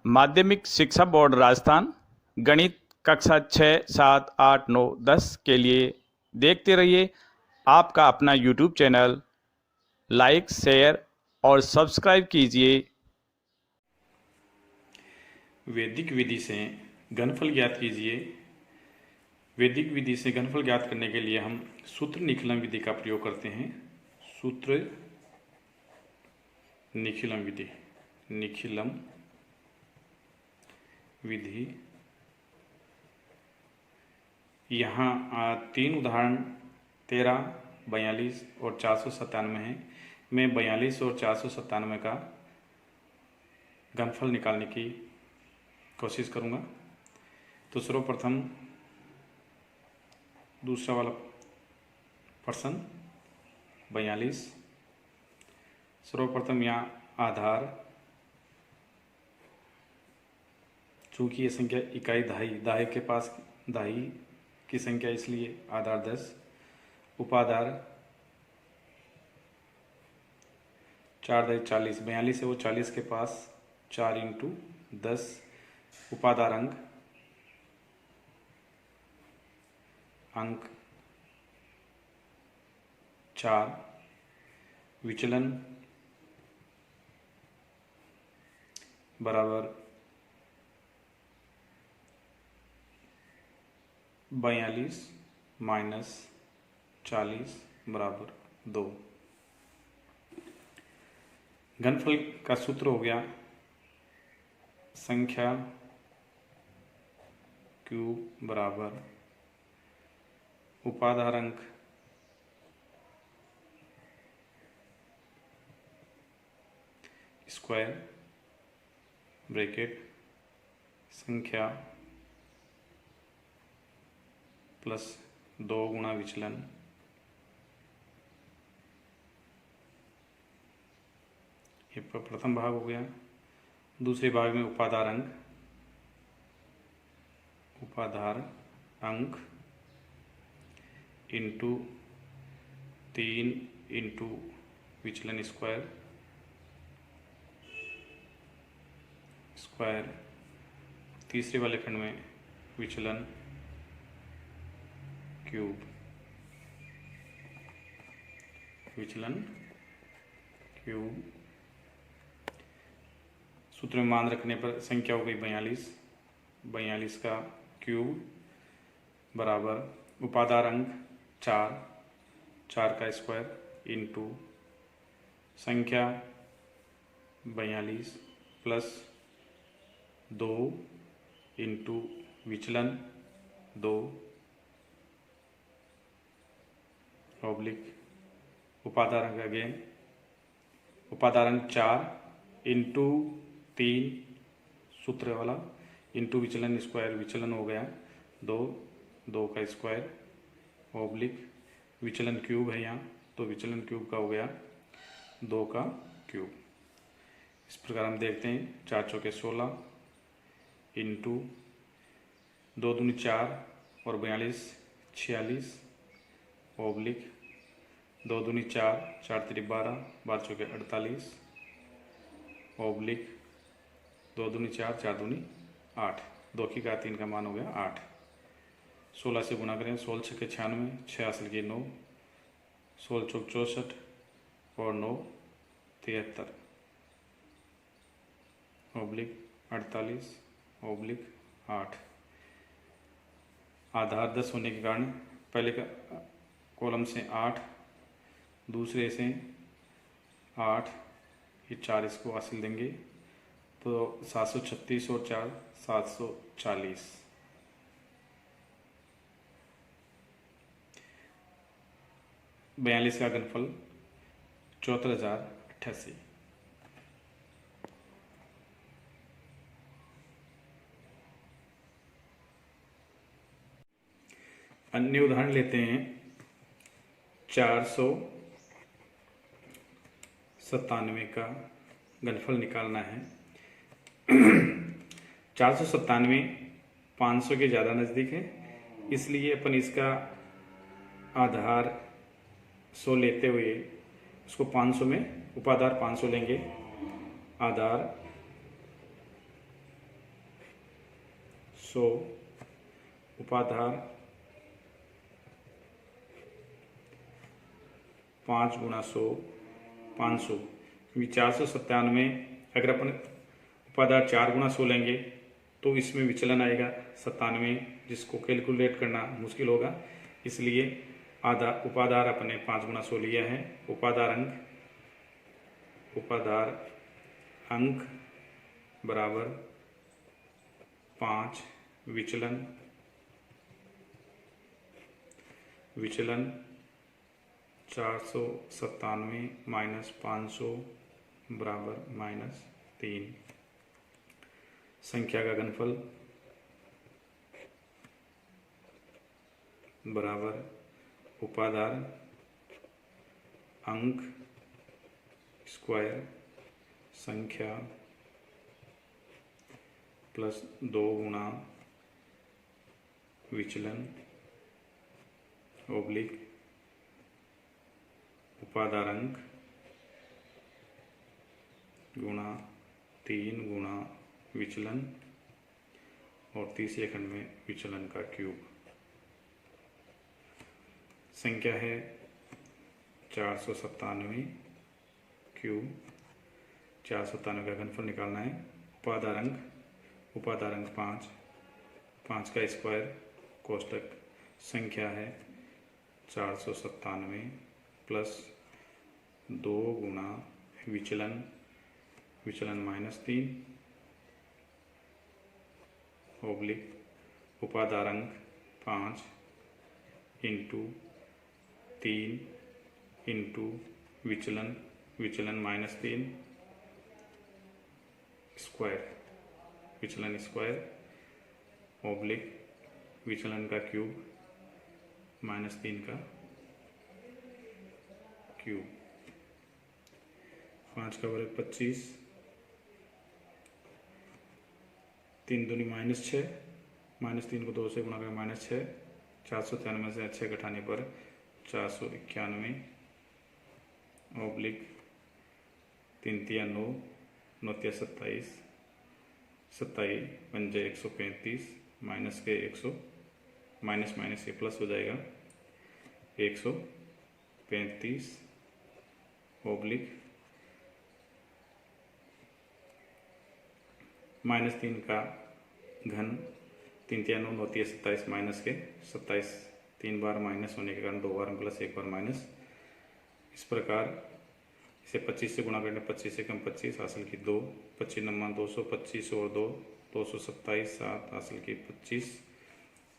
माध्यमिक शिक्षा बोर्ड राजस्थान गणित कक्षा 6, 7, 8, 9, 10 के लिए देखते रहिए आपका अपना यूट्यूब चैनल। लाइक, शेयर और सब्सक्राइब कीजिए। वैदिक विधि से घनफल ज्ञात कीजिए। वैदिक विधि से घनफल ज्ञात करने के लिए हम सूत्र निखिलम विधि का प्रयोग करते हैं। सूत्र निखिलम विधि, निखिलम विधि। यहाँ 3 उदाहरण 13, 42 और 497 हैं। मैं 42 और 497 का घनफल निकालने की कोशिश करूँगा। तो सर्वप्रथम दूसरा वाला प्रश्न 42। सर्वप्रथम यहाँ आधार, चूँकि ये संख्या इकाई दहाई के पास दहाई की संख्या इसलिए आधार 10। उपाधार 4 दहाई 40, 42 है वो 40 के पास 4 इंटू 10। उपाधार अंक 4। विचलन बराबर 42 माइनस 40 बराबर 2। घनफल का सूत्र हो गया संख्या क्यूब बराबर उपाधार अंक स्क्वायर ब्रैकेट संख्या प्लस 2 गुणा विचलन ये प्रथम भाग हो गया। दूसरे भाग में उपाधार अंक इंटू 3 इंटू विचलन स्क्वायर तीसरे वाले खंड में विचलन क्यूब सूत्र में मान रखने पर संख्या हो गई 42 का क्यूब बराबर उपाधार अंक 4 का स्क्वायर इंटू संख्या 42 प्लस 2 इंटू विचलन 2 ऑब्लिक उपाधार अंक अगेन उपाधार अंक 4 इंटू 3 सूत्र वाला इंटू विचलन स्क्वायर, विचलन हो गया 2 का स्क्वायर ऑब्लिक विचलन क्यूब है यहाँ, तो विचलन क्यूब का हो गया 2 का क्यूब। इस प्रकार हम देखते हैं 4 चौके 16 इंटू 2 दूनी 4 और 42 46 ऑब्लिक 2 दूनी 4 तिरी 12 12 चौके 48 ऑब्लिक 2 दूनी 4 दूनी 8 2 की का 3 का मान हो गया 8। 16 से गुणा करें 16 छक्के 96 6 असल की 9 16 चौक 64 और 9 73 ऑब्लिक 48 ऑब्लिक 8। आधार 10 होने के कारण पहले का कॉलम से 8, दूसरे से 8, ये 4 इसको हासिल देंगे तो 736 और 4 740। बयालीस का घनफल 74,088। अन्य उदाहरण लेते हैं 497 का घनफल निकालना है। 497 500 के ज़्यादा नज़दीक है, इसलिए अपन इसका आधार 100 लेते हुए उसको 500 में उपाधार 500 लेंगे। आधार 100 उपाधार 5 गुणा 100 500, क्योंकि 497 अगर अपन उपाधार 4 गुणा 100 लेंगे तो इसमें विचलन आएगा 97, जिसको कैलकुलेट करना मुश्किल होगा। इसलिए उपाधार अपने 5 गुणा 100 लिया है। उपाधार अंक बराबर 5, विचलन 497 माइनस 500 बराबर -3। संख्या का घनफल बराबर उपाधार अंक स्क्वायर संख्या प्लस 2 गुणा विचलन ओब्लिक उपाधार अंक गुणा 3 गुणा विचलन और तीसरे खंड में विचलन का क्यूब। संख्या है 497 क्यूब। 497 का घनफल निकालना है। उपाधार अंक 5 का स्क्वायर कोष्टक संख्या है 497 प्लस 2 गुणा विचलन -3 ओब्लिक उपाधार अंक 5 इंटू 3 इंटू विचलन -3 स्क्वायर ओब्लिक विचलन का क्यूब -3 का क्यूब। 5 का वर्ग 25, 3 दूनी -6, -3 को 2 से गुणा करें -6, 493 से 6 घटाने पर 491 ओब्लिक 3 तिया 9, 9 तिया 27, 27 बन जाए 135 माइनस के 100 माइनस ये प्लस हो जाएगा 135 ओब्लिक -3 का घन 3 तिया 9, 9 तिया 27 माइनस के 27, 3 बार माइनस होने के कारण 2 बार प्लस 1 बार माइनस। इस प्रकार इसे 25 से गुणा करने 25 से कम 25 हासिल की 2, 25 नम्मा 200, 25 और 2 227, 7 हासिल की 25,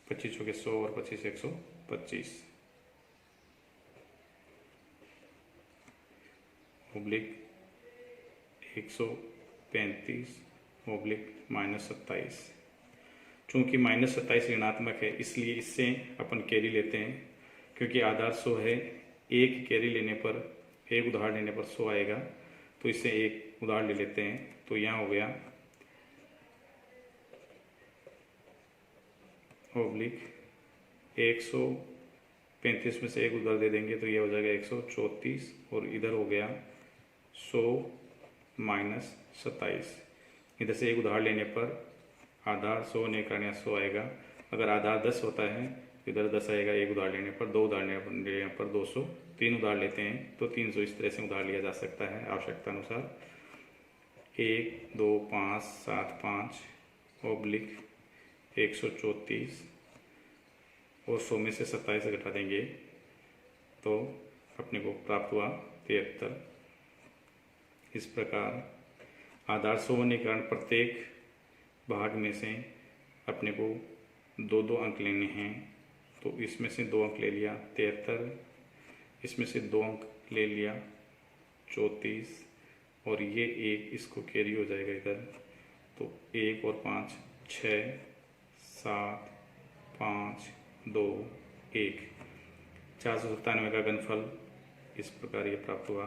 25 हो गए 100 और 25 125 ओब्लिक 135 ओब्लिक -27। चूँकि -27 ऋणात्मक है इसलिए इससे अपन कैरी लेते हैं, क्योंकि आधार 100 है। एक कैरी लेने पर, एक उदाहरण लेने पर 100 आएगा, तो इससे एक उदाहरण ले लेते हैं। तो यहाँ हो गया ओब्लिक 135 में से एक उधार दे देंगे तो ये हो जाएगा 134 और इधर हो गया 100 -27। इधर से एक उधार लेने पर आधार 100 होने के कारण 100 आएगा। अगर आधार 10 होता है तो इधर 10 आएगा एक उधार लेने पर। 2 उधार लेने पर 200, 3 उधार लेते हैं तो 300। इस तरह से उधार लिया जा सकता है आवश्यकता अनुसार। 1 2 5 7 5 ओब्लिक 134 और 100 में से 27 घटा देंगे तो अपने को प्राप्त हुआ 73। इस प्रकार आधार 100 होने के कारण प्रत्येक भाग में से अपने को 2-2 अंक लेने हैं। तो इसमें से 2 अंक ले लिया 73, इसमें से 2 अंक ले लिया 34 और ये एक इसको कैरी हो जाएगा इधर। तो 1 और 5 6 7 5 2 1। 497 का घनफल इस प्रकार ये प्राप्त हुआ।